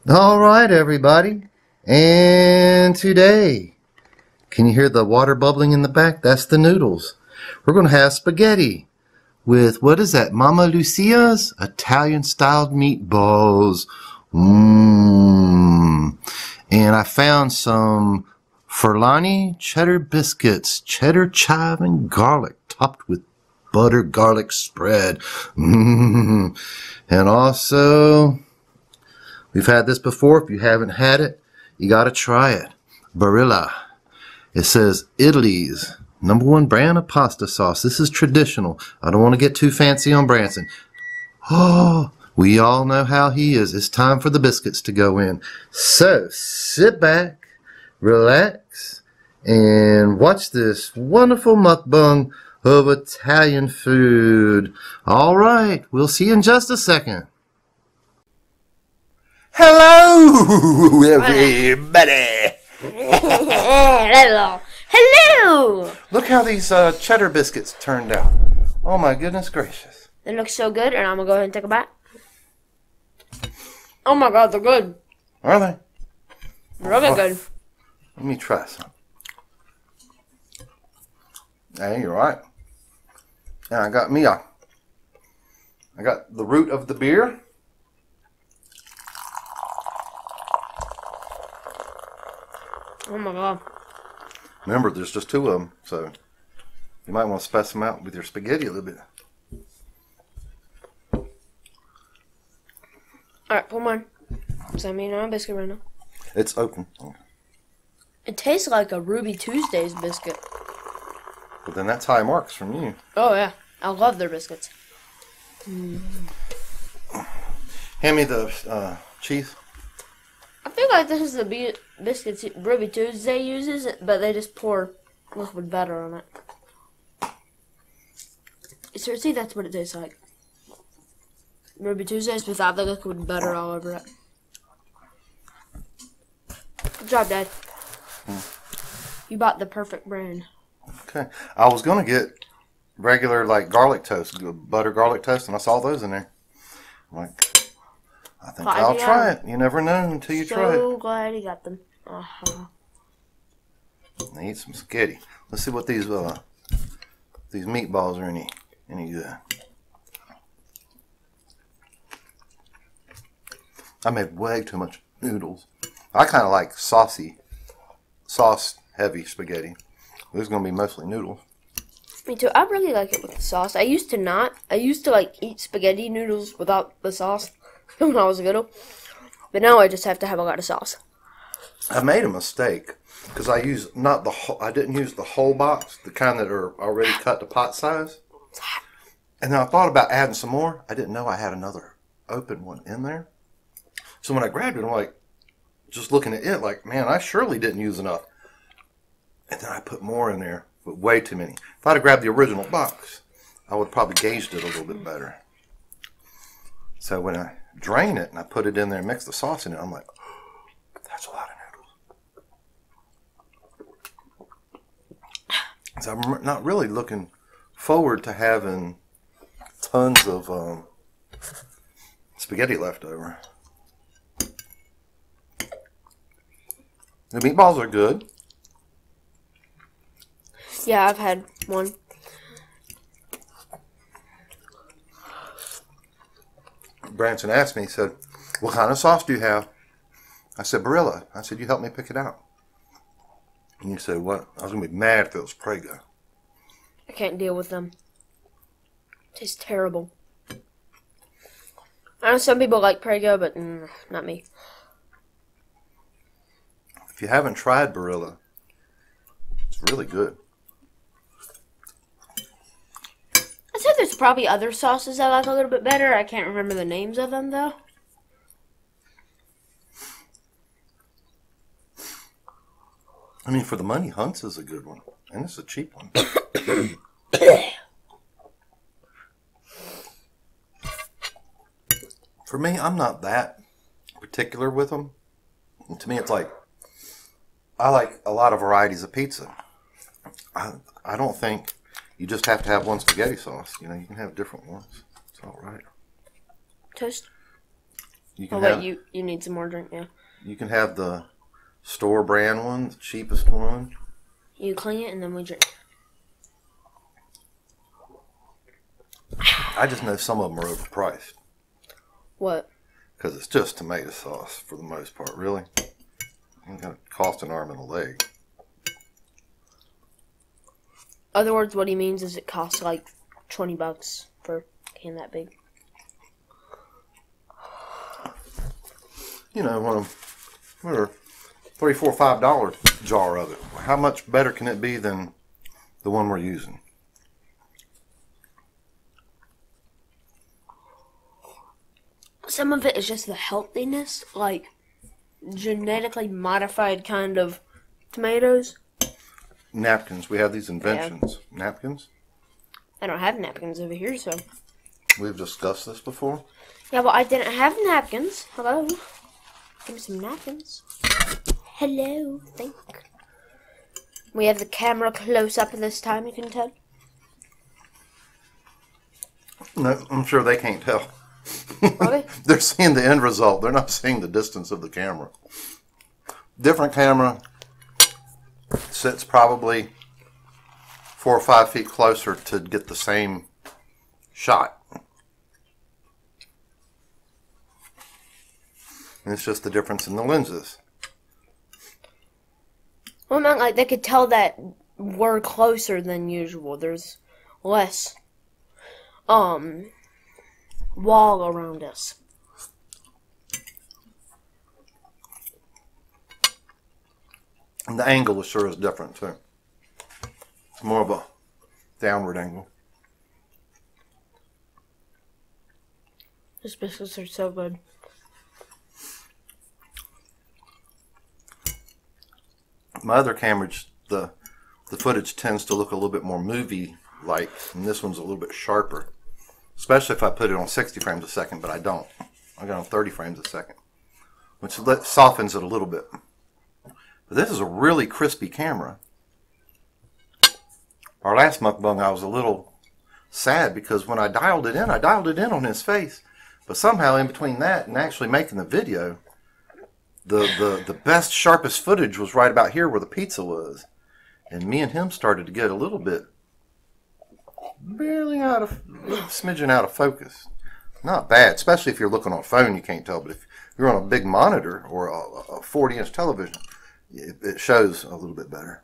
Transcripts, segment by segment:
All right, everybody. And today, can you hear the water bubbling in the back? That's the noodles. We're going to have spaghetti with, what is that, Mama Lucia's Italian-styled meatballs. Mmm. And I found some Furlani cheddar biscuits, cheddar, chive, and garlic, topped with butter garlic spread. Mmm. And also, we've had this before. If you haven't had it, you got to try it. Barilla. It says Italy's #1 brand of pasta sauce. This is traditional. I don't want to get too fancy on Branson. Oh, we all know how he is. It's time for the biscuits to go in. So sit back, relax, and watch this wonderful mukbang of Italian food. All right, we'll see you in just a second. Hello, everybody. Hello. Hello. Look how these cheddar biscuits turned out. Oh my goodness gracious. They look so good, and I'm going to go ahead and take a bite. Oh my god, they're good. Are they? Really good. Let me try some. Hey, you're right. And I got I got the root of the beer. Oh my god. Remember, there's just 2 of them, so you might want to spice them out with your spaghetti a little bit. Alright, pull mine. Because I'm eating on a biscuit right now. It's open. It tastes like a Ruby Tuesdays biscuit. But then that's high marks from you. Oh yeah. I love their biscuits. Hand me the cheese. I feel like this is the biscuits Ruby Tuesday uses, but they just pour liquid butter on it. Seriously, that's what it tastes like. Ruby Tuesdays without the liquid butter all over it. Good job, Dad. You bought the perfect brand. Okay. I was going to get regular, like, garlic toast, butter garlic toast, and I saw those in there. I'm like, I think I'll try it. You never know until you try it. So glad he got them. I eat some spaghetti. Let's see what these meatballs are any good. I made way too much noodles. I kind of like sauce-heavy spaghetti. This is going to be mostly noodles. Me too. I really like it with the sauce. I used to not. I used to like eat spaghetti noodles without the sauce when I was little. But now I just have to have a lot of sauce. I made a mistake because I used I didn't use the whole box, the kind that are already cut to pot size. And then I thought about adding some more. I didn't know I had another open one in there. So when I grabbed it, I'm like, just looking at it, like, man, I surely didn't use enough. And then I put more in there, but way too many. If I'd have grabbed the original box, I would have probably gauged it a little bit better. So when I drain it and I put it in there and mix the sauce in it, I'm like, oh, that's a lot of noodles. So I'm not really looking forward to having tons of spaghetti left over. The meatballs are good. Yeah, I've had one. Branson asked me, he said, what kind of sauce do you have? I said, Barilla. I said, you help me pick it out. And he said, what? I was going to be mad if it was Prego. I can't deal with them. It tastes terrible. I know some people like Prego, but not me. If you haven't tried Barilla, it's really good. I said there's probably other sauces I like a little bit better. I can't remember the names of them, though. I mean, for the money, Hunt's is a good one. And it's a cheap one. For me, I'm not that particular with them. And to me, it's like, I like a lot of varieties of pizza. I don't think you just have to have one spaghetti sauce. You know, you can have different ones. It's all right. Toast. You can Oh have, wait, you need some more drink, yeah. You can have the store brand one, the cheapest one. You clean it and then we drink. I just know some of them are overpriced. What? Because it's just tomato sauce for the most part, really. It's going to cost an arm and a leg. Other words, what he means is it costs like $20 for a can that big. You know, $3, $4, $5 jar of it. How much better can it be than the one we're using? Some of it is just the healthiness, like genetically modified kind of tomatoes. Napkins. We have these inventions. Yeah. Napkins? I don't have napkins over here, so. We've discussed this before. Yeah, well, I didn't have napkins. Hello. Give me some napkins. Hello. Thank you. We have the camera close up this time, you can tell. No, I'm sure they can't tell. Really? They're seeing the end result. They're not seeing the distance of the camera. Different camera sits probably 4 or 5 feet closer to get the same shot. And it's just the difference in the lenses. Well, not like they could tell that we're closer than usual. There's less wall around us. And the angle sure is different too. It's more of a downward angle. These biscuits are so good. My other cameras, the footage tends to look a little bit more movie-like, and this one's a little bit sharper. Especially if I put it on 60 frames a second, but I don't. I got it on 30 frames a second, which softens it a little bit. But this is a really crispy camera. Our last mukbang, I was a little sad because when I dialed it in on his face. But somehow in between that and actually making the video, the best, sharpest footage was right about here where the pizza was. And me and him started to get a little bit, barely smidgen out of focus. Not bad, especially if you're looking on a phone, you can't tell. But if you're on a big monitor or a 40-inch television, it shows a little bit better.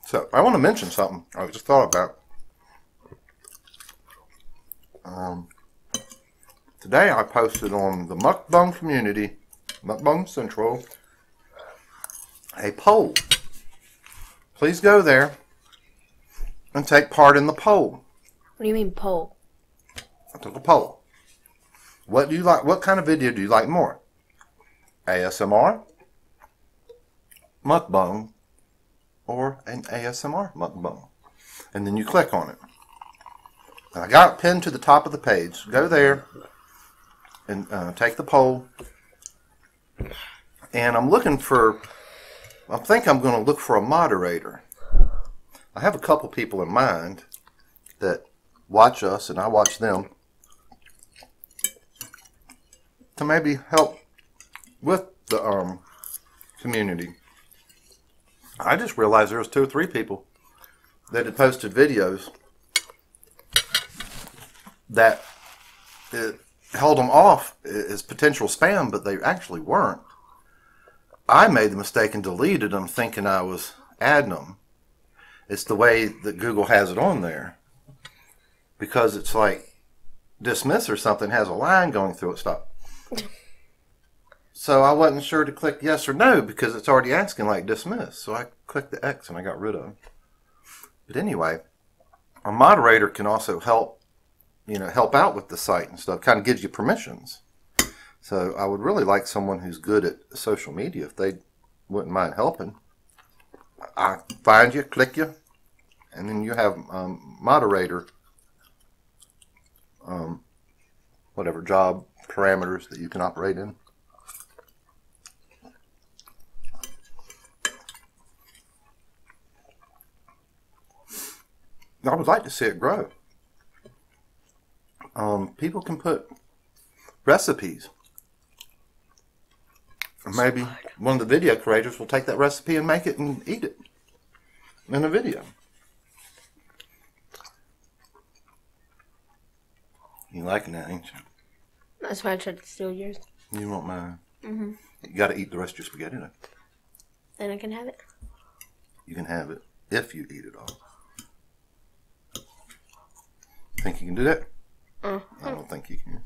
So I want to mention something I just thought about. Today I posted on the Mukbang community, Mukbang Central, a poll. Please go there and take part in the poll. What do you mean poll? I took a poll. What do you like? What kind of video do you like more? ASMR, mukbang, or an ASMR mukbang? And then you click on it. And I got it pinned to the top of the page. Go there and take the poll. And I'm looking for, I think I'm going to look for a moderator. I have a couple people in mind that watch us and I watch them to maybe help with the community. I just realized there was 2 or 3 people that had posted videos that it held them off as potential spam, but they actually weren't. I made the mistake and deleted them thinking I was adding them. It's the way that Google has it on there. Because it's like dismiss or something has a line going through it. Stop. So I wasn't sure to click yes or no because it's already asking like dismiss. So I clicked the X and I got rid of it. But anyway, a moderator can also help out with the site and stuff. Kind of gives you permissions. So I would really like someone who's good at social media if they wouldn't mind helping. I find you, click you, and then you have moderator, whatever job parameters that you can operate in. I would like to see it grow. people can put recipes. Or maybe one of the video creators will take that recipe and make it and eat it in a video. You liking that, ain't you? That's why I tried to steal yours. You want mine? Mm-hmm. You got to eat the rest of your spaghetti, though. Then I can have it? You can have it if you eat it all. Think you can do that? I don't think you can.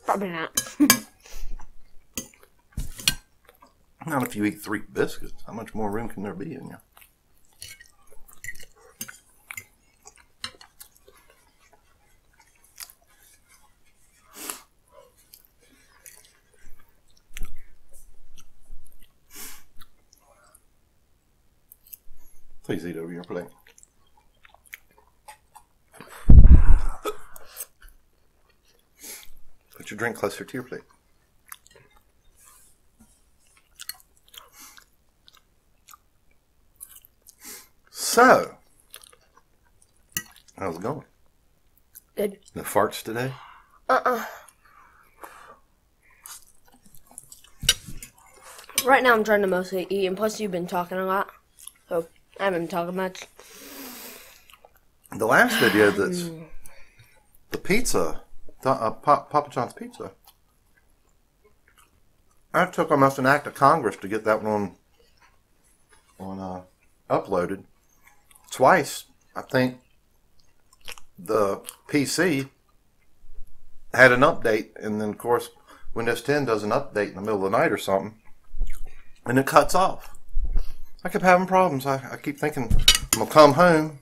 Probably not. Not if you eat 3 biscuits. How much more room can there be in you? Please eat over your plate. Put your drink closer to your plate. So, how's it going? Good. No farts today? Right now I'm trying to mostly eat, and plus you've been talking a lot, so I haven't been talking much. The last video that's the pizza, Papa John's pizza. I took almost an act of Congress to get that one on uploaded. Twice, I think the PC had an update, and then of course Windows 10 does an update in the middle of the night or something, and it cuts off. I kept having problems. I keep thinking I'm gonna come home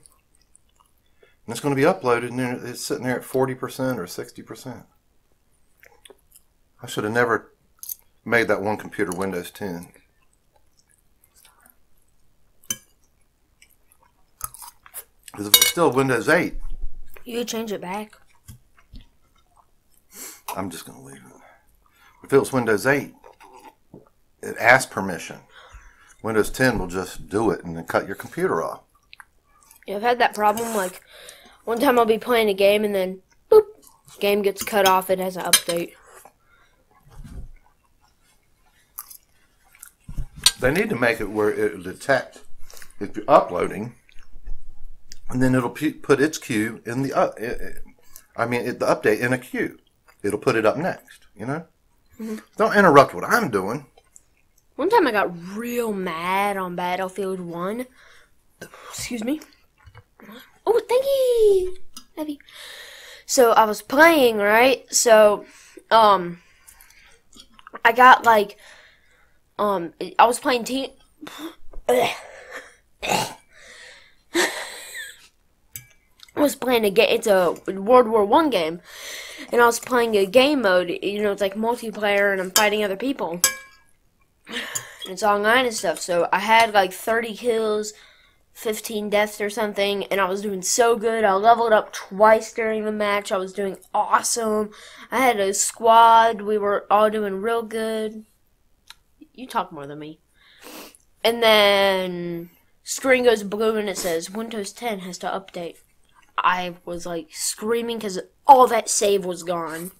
and it's gonna be uploaded, and then it's sitting there at 40% or 60%. I should have never made that one computer Windows 10. Because if it's still Windows 8, You could change it back. I'm just going to leave it. If it was Windows 8, it asks permission. Windows 10 will just do it and then cut your computer off. Yeah, I've had that problem. Like, one time I'll be playing a game and then, boop, game gets cut off. It has an update. They need to make it where it'll detect if you're uploading, and then it'll put its queue in the the update in a queue. It'll put it up next, you know? Mm-hmm. Don't interrupt what I'm doing. One time I got real mad on Battlefield 1. Excuse me. Oh, thank you. Love you. So I was playing, right? So, I got like, I was playing team. I was playing a game. It's a World War I game, and I was playing a game mode. You know, it's like multiplayer, and I'm fighting other people. And it's online and stuff. So I had like 30 kills, 15 deaths or something, and I was doing so good. I leveled up twice during the match. I was doing awesome. I had a squad. We were all doing real good. You talk more than me. And then screen goes blue and it says Windows 10 has to update. I was like screaming because all that save was gone.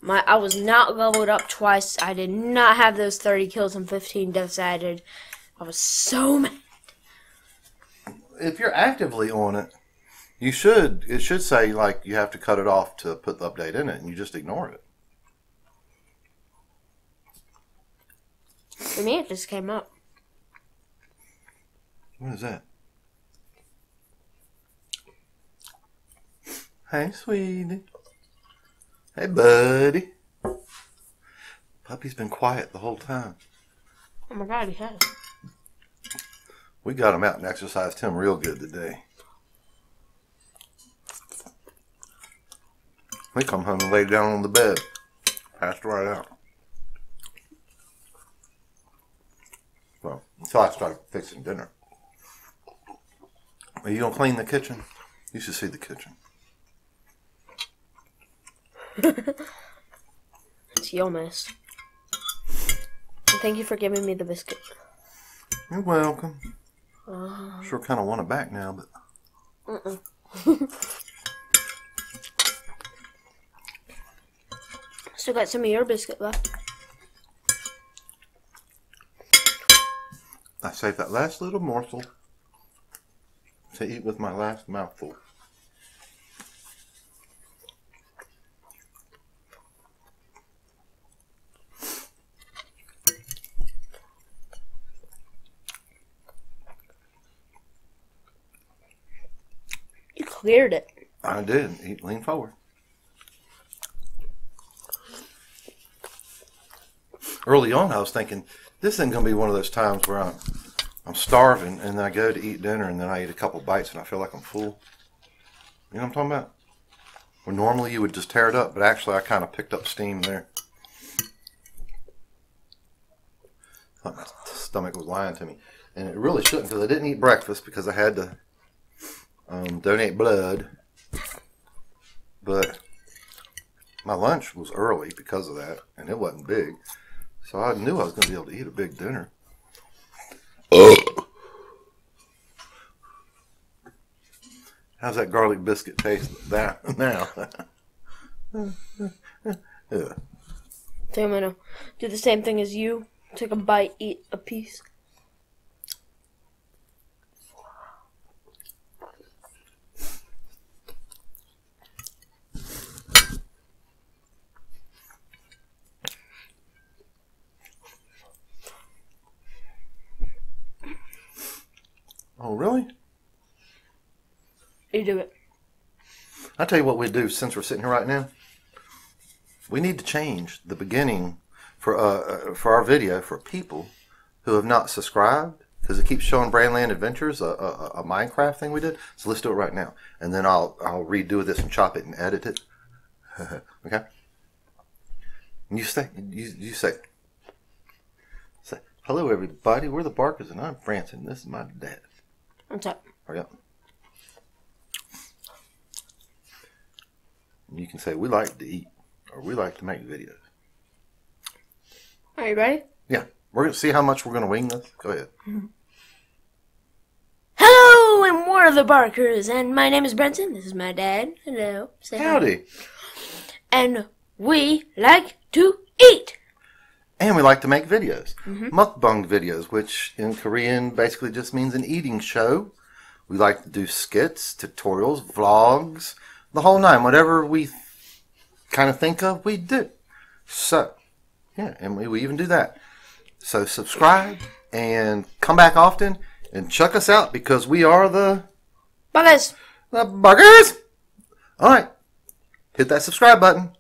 I was not leveled up twice. I did not have those 30 kills and 15 deaths added. I was so mad. If you're actively on it, it should say like you have to cut it off to put the update in it, and you just ignore it. For me, it just came up. What is that? Hey, sweetie. Hey, buddy. Puppy's been quiet the whole time. Oh my God, he has. We got him out and exercised him real good today. We come home and laid down on the bed. Passed right out. Well, until I started fixing dinner. Are you going to clean the kitchen? You should see the kitchen. It's your mess. And thank you for giving me the biscuit. You're welcome. Sure kind of want it back now, but... Still got some of your biscuit left. I saved that last little morsel to eat with my last mouthful. You cleared it. I did. Lean forward. Early on, I was thinking, this isn't going to be one of those times where I'm starving and then I go to eat dinner and then I eat a couple bites and I feel like I'm full. You know what I'm talking about? Where normally you would just tear it up, but actually I kind of picked up steam there. I thought my stomach was lying to me. And it really shouldn't, because I didn't eat breakfast because I had to donate blood. But my lunch was early because of that, and it wasn't big. So I knew I was going to be able to eat a big dinner. How's that garlic biscuit taste now? So I'm gonna do the same thing as you. Take a bite, eat a piece. Oh, really? You do it. I'll tell you what we do since we're sitting here right now. We need to change the beginning for our video for people who have not subscribed, because it keeps showing Brandland Adventures, a Minecraft thing we did. So let's do it right now, and then I'll redo this and chop it and edit it. Okay. And you say hello everybody. We're the Barkers and I'm Branson. This is my dad. What's up? Hurry up. And you can say we like to eat or we like to make videos. Are you ready? Yeah. We're going to see how much we're going to wing this. Go ahead. Hello, and we're the Barkers, and my name is Brenton. This is my dad. Hello. Say Howdy. Hi. And we like to eat. And we like to make videos. Mukbang videos, which in Korean basically just means an eating show. We like to do skits, tutorials, vlogs, the whole nine. Whatever we kind of think of, we do. So, yeah, and we even do that. So subscribe and come back often and check us out, because we are the Barkers. The Barkers. All right. Hit that subscribe button.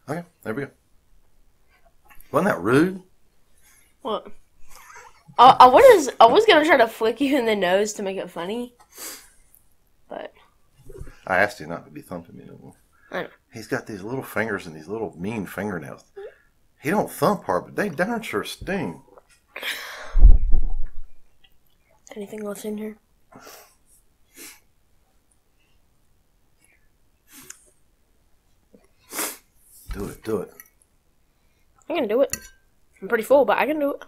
Okay, there we go. Wasn't that rude? What? I was gonna try to flick you in the nose to make it funny, but I asked you not to be thumping me no more. I know. He's got these little fingers and these little mean fingernails. He don't thump hard, but they darn sure sting. Anything left in here? Do it, do it. I can do it. I'm pretty full, but I can do it.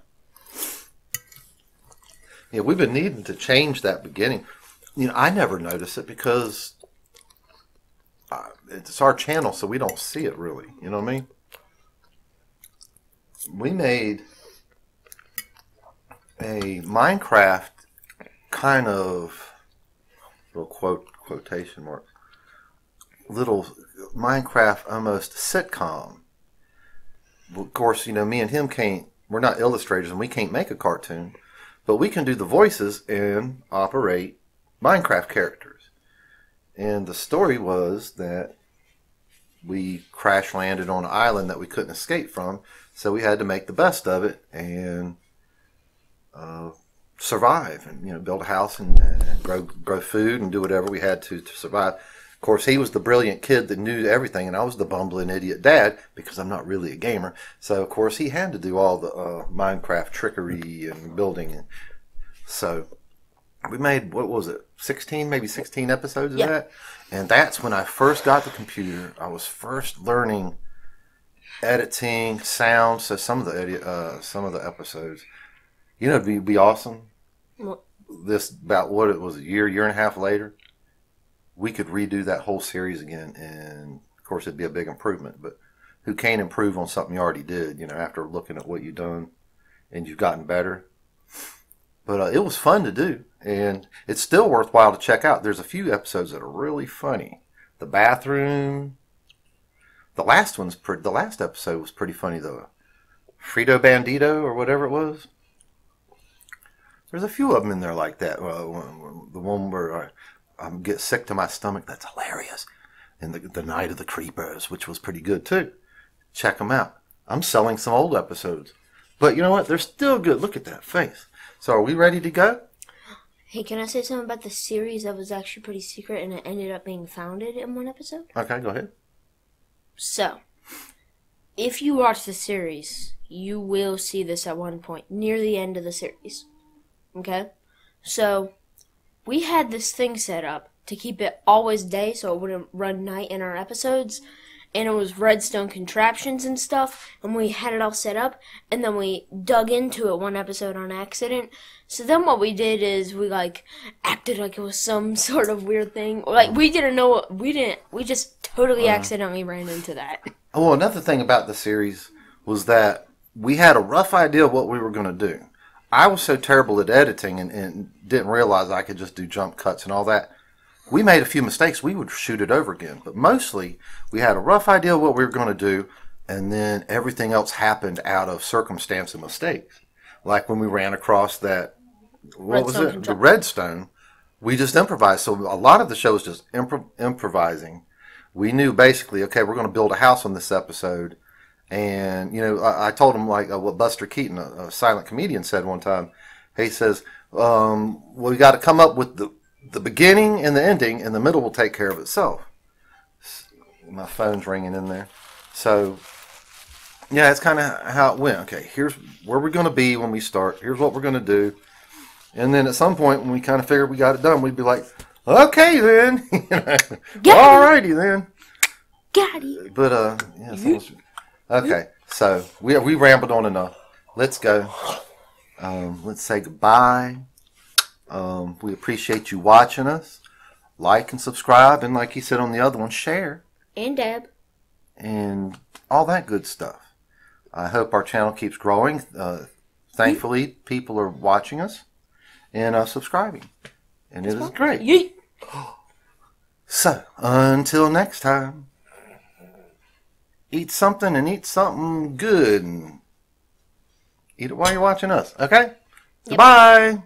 Yeah, we've been needing to change that beginning. You know, I never notice it because it's our channel, so we don't see it really. You know what I mean? We made a Minecraft kind of little quotation mark, little Minecraft almost sitcom. Of course, you know, me and him we're not illustrators and we can't make a cartoon, but we can do the voices and operate Minecraft characters. And the story was that we crash landed on an island that we couldn't escape from, so we had to make the best of it and survive, and, you know, build a house and grow food and do whatever we had to survive. Of course, he was the brilliant kid that knew everything, and I was the bumbling idiot dad because I'm not really a gamer. So, of course, he had to do all the Minecraft trickery and building. So, we made, what was it, 16 episodes of that? And that's when I first got the computer. I was first learning editing, sound. So, some of the episodes, you know, it'd be awesome. What? This, about what it was, a year and a half later. we could redo that whole series again, and of course it'd be a big improvement. But who can't improve on something you already did? After looking at what you've done, and you've gotten better. But it was fun to do, and it's still worthwhile to check out. There's a few episodes that are really funny. The bathroom. The last episode was pretty funny though. Frito Bandito or whatever it was. There's a few of them in there like that. Well, the one where I get sick to my stomach, that's hilarious. And the Night of the Creepers, which was pretty good too. Check them out. I'm selling some old episodes. But you know what? They're still good. Look at that face. So are we ready to go? Hey, can I say something about the series that was actually pretty secret and it ended up being founded in one episode? Okay, go ahead. So, if you watch the series, you will see this at one point, near the end of the series. Okay? So, we had this thing set up to keep it always day so it wouldn't run night in our episodes. And it was redstone contraptions and stuff, and we had it all set up, and then we dug into it one episode on accident. So then what we did is we acted like it was some sort of weird thing. We didn't know, we just totally accidentally ran into that. Well, another thing about the series was that we had a rough idea of what we were going to do. I was so terrible at editing and didn't realize I could just do jump cuts and all that. We made a few mistakes. We would shoot it over again. But mostly, we had a rough idea of what we were going to do, and then everything else happened out of circumstance and mistakes. Like when we ran across that, what was it? The redstone. We just improvised. So a lot of the show was just improvising. We knew basically, okay, we're going to build a house on this episode. And, I told him what Buster Keaton, a silent comedian, said one time. He says, we got to come up with the beginning and the ending, and the middle will take care of itself. My phone's ringing in there. So, yeah, that's kind of how it went. Okay, here's where we're going to be when we start. Here's what we're going to do. And then at some point, when we kind of figured we got it done, we'd be like, okay, then. All righty, then. Got it. But, yeah. Okay, so we rambled on enough. Let's go. Let's say goodbye. We appreciate you watching us. Like and subscribe, and like he said on the other one, share. And dab. And all that good stuff. I hope our channel keeps growing. Thankfully, people are watching us and subscribing. And it is great. Yeet. So, until next time, eat something and eat something good. And eat it while you're watching us, okay? Yep. Goodbye.